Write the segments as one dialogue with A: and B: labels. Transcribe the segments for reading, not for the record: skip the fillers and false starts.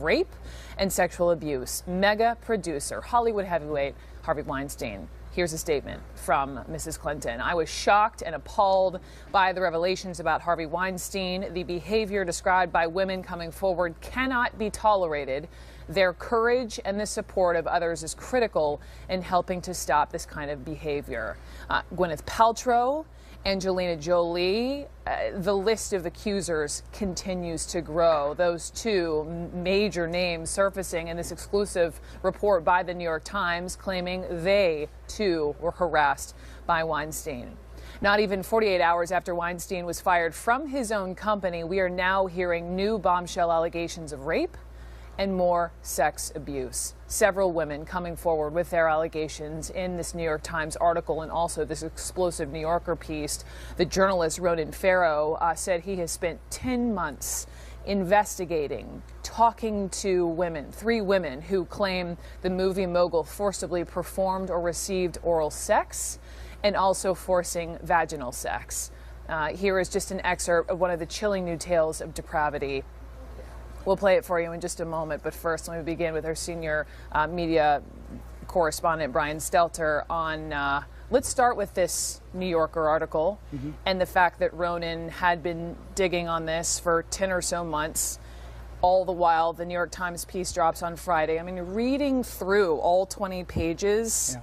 A: rape and sexual abuse. Mega producer, Hollywood heavyweight Harvey Weinstein. Here's a statement from Mrs. Clinton. I was shocked and appalled by the revelations about Harvey Weinstein. The behavior described by women coming forward cannot be tolerated. Their courage and the support of others is critical in helping to stop this kind of behavior. Gwyneth Paltrow, Angelina Jolie, the list of accusers continues to grow. Those two major names surfacing in this exclusive report by the New York Times, claiming they, too, were harassed by Weinstein. Not even 48 hours after Weinstein was fired from his own company, we are now hearing new bombshell allegations of rape and more sex abuse. Several women coming forward with their allegations in this New York Times article and also this explosive New Yorker piece. The journalist Ronan Farrow said he has spent 10 months investigating, talking to women, 3 women who claim the movie mogul forcibly performed or received oral sex and also forcing vaginal sex. Here is just an excerpt of one of the chilling new tales of depravity. We'll play it for you in just a moment, but first let me begin with our senior media correspondent, Brian Stelter, on, let's start with this New Yorker article and the fact that Ronan had been digging on this for 10 or so months. All the while, the New York Times piece drops on Friday. I mean, reading through all 20 pages,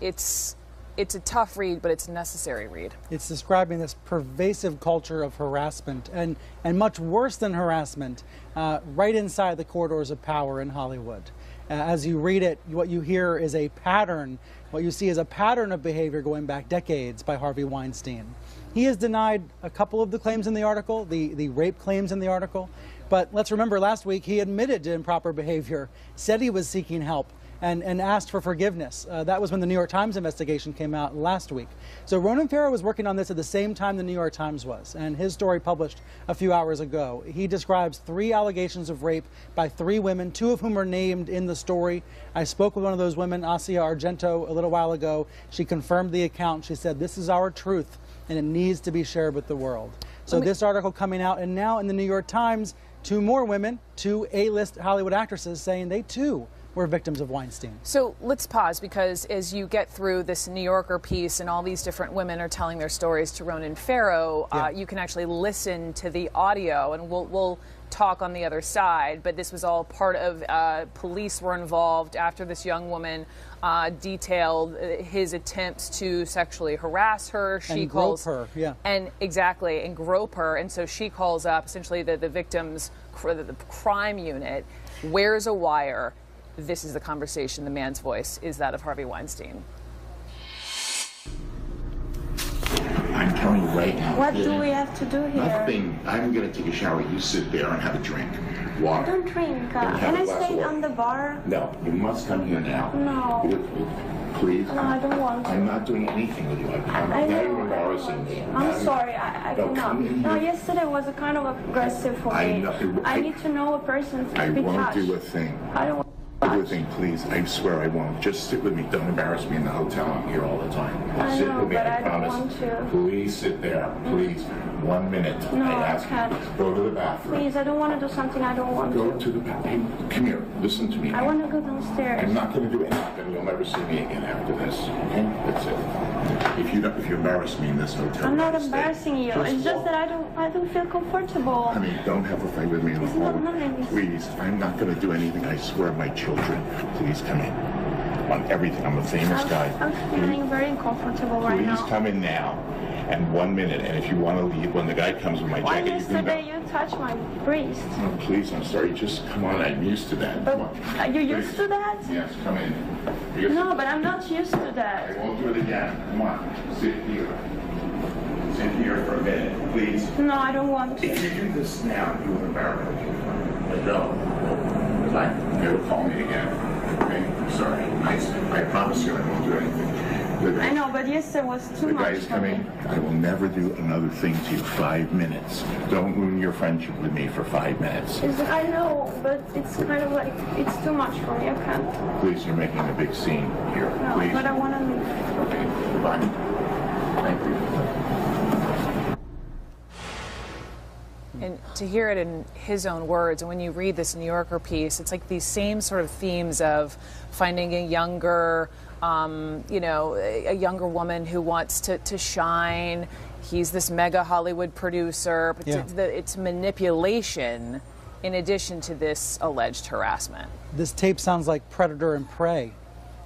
A: it's a tough read, but it's a necessary read. It's describing this pervasive culture of harassment and much worse than harassment right inside the corridors of power in Hollywood. As you read it, what you hear is a pattern. What you see is a pattern of behavior going back decades by Harvey Weinstein. He has denied a couple of the claims in the article, the rape claims in the article. But let's remember last week he admitted to improper behavior, said he was seeking help, and asked for forgiveness. That was when the New York Times investigation came out last week. So Ronan Farrow was working on this at the same time the New York Times was, and his story published a few hours ago. He describes 3 allegations of rape by 3 women, 2 of whom are named in the story. I spoke with one of those women, Asia Argento, a little while ago. She confirmed the account. She said, this is our truth, and it needs to be shared with the world. So this article coming out, and now in the New York Times, 2 more women, 2 A-list Hollywood actresses saying they too were victims of Weinstein. So let's pause, because as you get through this New Yorker piece and all these different women are telling their stories to Ronan Farrow, you can actually listen to the audio, and we'll talk on the other side. But this was all part of police were involved after this young woman detailed his attempts to sexually harass her. She calls her, and grope her, and so she calls up essentially the victim's the crime unit, wears a wire. This is the conversation. The man's voice is that of Harvey Weinstein.
B: I'm telling you right now.
C: What do we have to do here?
B: Nothing. I'm going to take a shower. You sit there and have a drink. Water.
C: I don't drink. Can I stay on the bar?
B: No, you must come here now.
C: No.
B: Please.
C: No, I don't want to.
B: I'm not doing anything with you. I'm very embarrassing me.
C: I'm sorry. I cannot. No, yesterday was a kind of aggressive for me. I need to know a person to be touched.
B: I won't do a thing.
C: I don't.
B: Please, I swear I won't. Just sit with me. Don't embarrass me in the hotel. I'm here all the time. Sit with me, I promise.
C: Don't want to.
B: Please sit there. Please. 1 minute.
C: No,
B: I ask
C: can't.
B: you. Go to the bathroom.
C: Please, I don't want to do something I don't want to.
B: Go to the bathroom. Come here. Listen to me.
C: I want to go downstairs.
B: I'm not going to do anything. You'll never see me again after this. Okay? That's it. If you embarrass me in this hotel,
C: I'm not embarrassing you. It's just that I don't feel comfortable.
B: Honey, don't have a fight with me in the hall.
C: It's not nice.
B: Please, I'm not going to do anything. I swear, my children. Please come in. On everything. I'm a famous guy.
C: I'm feeling very uncomfortable right now.
B: Please come in now. And 1 minute. And if you want to leave, when the guy comes with my jacket,
C: yesterday you touched my breast.
B: Oh, please, I'm sorry. Just come on. I'm used to that.
C: But
B: come on.
C: Are you used to that?
B: Yes, come in.
C: No, but I'm not used to that.
B: I won't do it again. Come on. Sit here. Sit here for a minute, please.
C: No, I don't want to.
B: If you do this now, you will embarrass me. But no. Like, you'll call me again. Okay? I'm sorry. I promise you I won't do anything.
C: I know, but yesterday was too much.
B: The guy is coming. I will never do another thing to you. 5 minutes. Don't ruin your friendship with me for 5 minutes.
C: I know, but it's kind of like, it's too much for me. I can't.
B: Please, you're making a big scene here.
C: No,
B: please.
C: But I want to leave.
B: Okay, goodbye. Thank you.
A: And to hear it in his own words, and when you read this New Yorker piece, it's like these same sort of themes of finding a younger, a younger woman who wants to shine. He's this mega Hollywood producer. But it's manipulation in addition to this alleged harassment. This tape sounds like Predator and Prey,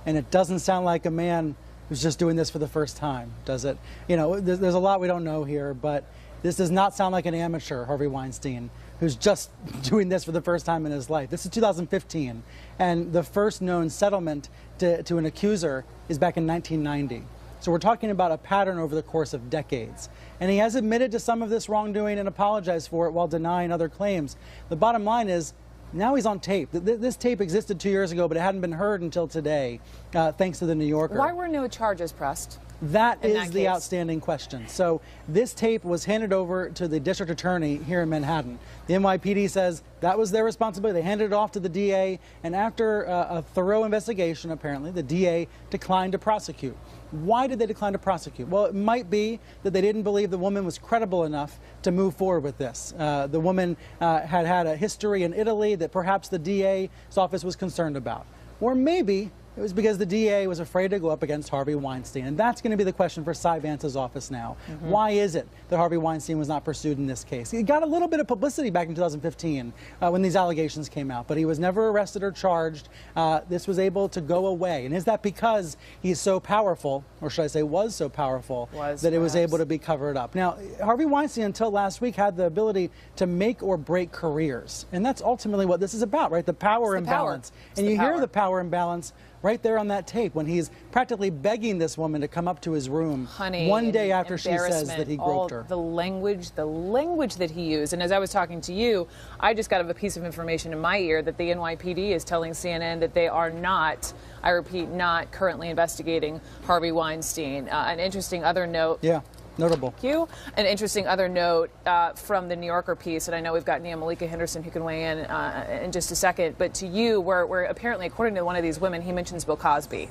A: and it doesn't sound like a man who's just doing this for the first time, does it? There's a lot we don't know here, but this does not sound like an amateur, Harvey Weinstein, who's just doing this for the first time in his life. This is 2015, and the first known settlement to an accuser is back in 1990. So we're talking about a pattern over the course of decades. And he has admitted to some of this wrongdoing and apologized for it while denying other claims. The bottom line is, now he's on tape. This tape existed 2 years ago, but it hadn't been heard until today, thanks to the New Yorker. Why were no charges pressed? That is the outstanding question. So this tape was handed over to the district attorney here in Manhattan. The NYPD says that was their responsibility. They handed it off to the DA, and after a thorough investigation, apparently, the DA declined to prosecute. Why did they decline to prosecute? Well, it might be that they didn't believe the woman was credible enough to move forward with this. The woman had a history in Italy that perhaps the DA's office was concerned about. Or maybe it was because the DA was afraid to go up against Harvey Weinstein. And that's going to be the question for Cy Vance's office now. Why is it that Harvey Weinstein was not pursued in this case? He got a little bit of publicity back in 2015 when these allegations came out, but he was never arrested or charged. This was able to go away. And is that because he's so powerful, or should I say was so powerful, that it was able to be covered up? Now, Harvey Weinstein, until last week, had the ability to make or break careers. And that's ultimately what this is about, right? The power imbalance. And you hear the power imbalance right there on that tape when he's practically begging this woman to come up to his room one day after she says that he groped her. The language that he used. And as I was talking to you, I just got a piece of information in my ear that the NYPD is telling CNN that they are not, I repeat, not currently investigating Harvey Weinstein. An interesting other note. Yeah. Notable. Thank you. An interesting other note from the New Yorker piece, and I know we've got Nia Malika Henderson who can weigh in just a second, but to you, where apparently, according to one of these women, he mentions Bill Cosby.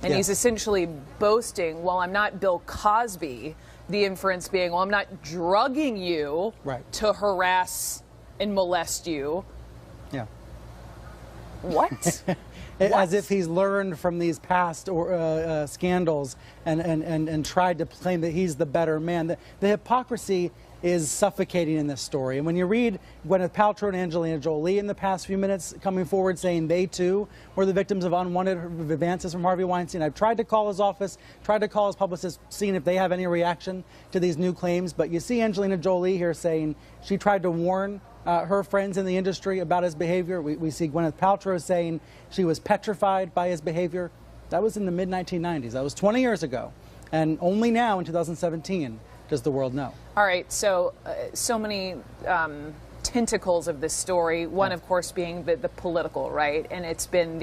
A: And he's essentially boasting, well, I'm not Bill Cosby, the inference being, well, I'm not drugging you to harass and molest you. Yeah. What? As if he's learned from these past scandals and tried to claim that he's the better man. The hypocrisy is suffocating in this story. And when you read Gwyneth Paltrow and Angelina Jolie in the past few minutes coming forward saying they too were the victims of unwanted advances from Harvey Weinstein, I've tried to call his office, tried to call his publicist, seeing if they have any reaction to these new claims. But you see Angelina Jolie here saying she tried to warn her friends in the industry about his behavior. We see Gwyneth Paltrow saying she was petrified by his behavior. That was in the mid-1990s. That was 20 years ago. And only now in 2017 does the world know. All right, so many tentacles of this story. One, of course, being the political, right? And it's been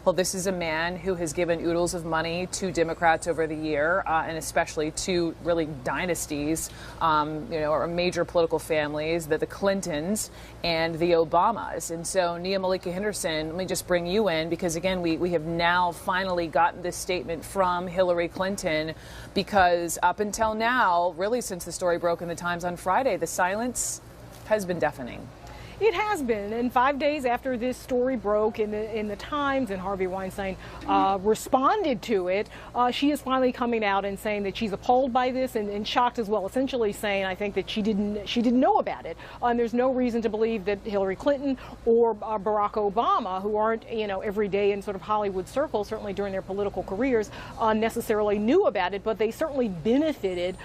A: well, this is a man who has given oodles of money to Democrats over the year, and especially to really dynasties, or major political families, the Clintons and the Obamas. And so, Nia Malika Henderson, let me just bring you in, because again, we have now finally gotten this statement from Hillary Clinton, because up until now, really since the story broke in the Times on Friday, the silence has been deafening.
D: It has been, and 5 days after this story broke in the Times and Harvey Weinstein responded to it, she is finally coming out and saying that she's appalled by this and shocked as well, essentially saying, I think, that she didn't know about it. And there's no reason to believe that Hillary Clinton or Barack Obama, who aren't, every day in sort of Hollywood circles, certainly during their political careers, necessarily knew about it, but they certainly benefited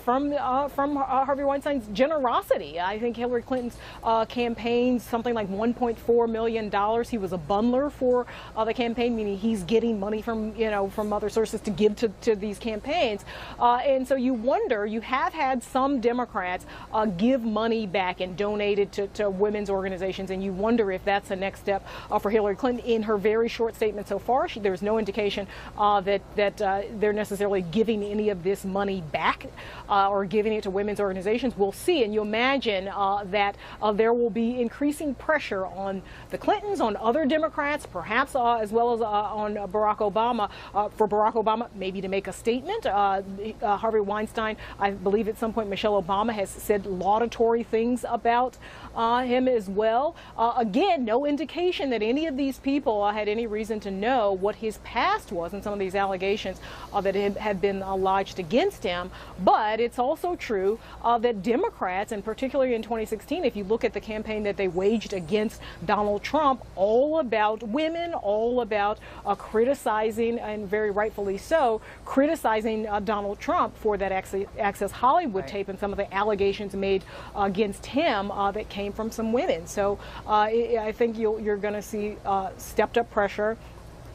D: from Harvey Weinstein's generosity. I think Hillary Clinton's campaign, something like $1.4 million. He was a bundler for the campaign, meaning he's getting money from from other sources to give to these campaigns. And so you wonder, you have had some Democrats give money back and donate it to women's organizations, and you wonder if that's the next step for Hillary Clinton. In her very short statement so far, there's no indication that they're necessarily giving any of this money back or giving it to women's organizations. We'll see, and you imagine that there will be be increasing pressure on the Clintons, on other Democrats, perhaps as well as on Barack Obama, for Barack Obama maybe to make a statement. Harvey Weinstein, I believe at some point Michelle Obama has said laudatory things about him as well. Again, no indication that any of these people had any reason to know what his past was and some of these allegations that have been lodged against him. But it's also true that Democrats, and particularly in 2016, if you look at the campaign that they waged against Donald Trump, all about women, all about criticizing, and very rightfully so, criticizing Donald Trump for that Access Hollywood tape and some of the allegations made against him that came from some women. So I think you're going to see stepped up pressure.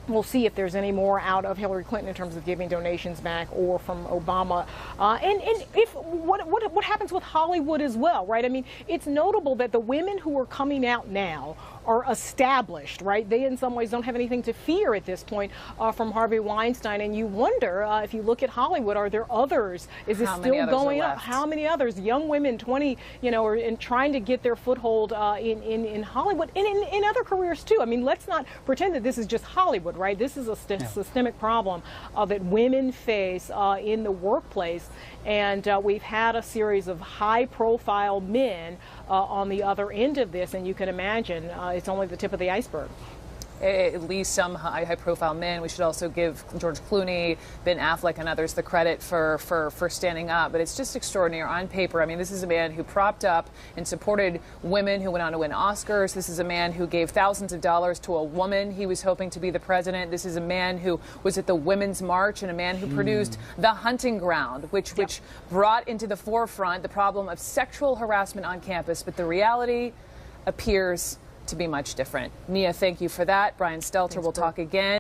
D: We'll see if there's any more out of Hillary Clinton in terms of giving donations back, or from Obama. And if what happens with Hollywood as well, right? I mean, it's notable that the women who are coming out now are established, right? They in some ways don't have anything to fear at this point from Harvey Weinstein. And you wonder, if you look at Hollywood, are there others? Is this still going up? How many others? Young women, 20, are in trying to get their foothold in Hollywood and in other careers too. I mean, let's not pretend that this is just Hollywood, right? This is a systemic problem that women face in the workplace. And we've had a series of high-profile men on the other end of this, and you can imagine it's only the tip of the iceberg.
A: At least some high-profile men. We should also give George Clooney, Ben Affleck, and others the credit for standing up. But it's just extraordinary on paper. I mean, this is a man who propped up and supported women who went on to win Oscars. This is a man who gave thousands of dollars to a woman he was hoping to be the president. This is a man who was at the Women's March, and a man who produced The Hunting Ground, which brought into the forefront the problem of sexual harassment on campus. But the reality appears to be much different. Nia, thank you for that. Brian Stelter will talk again.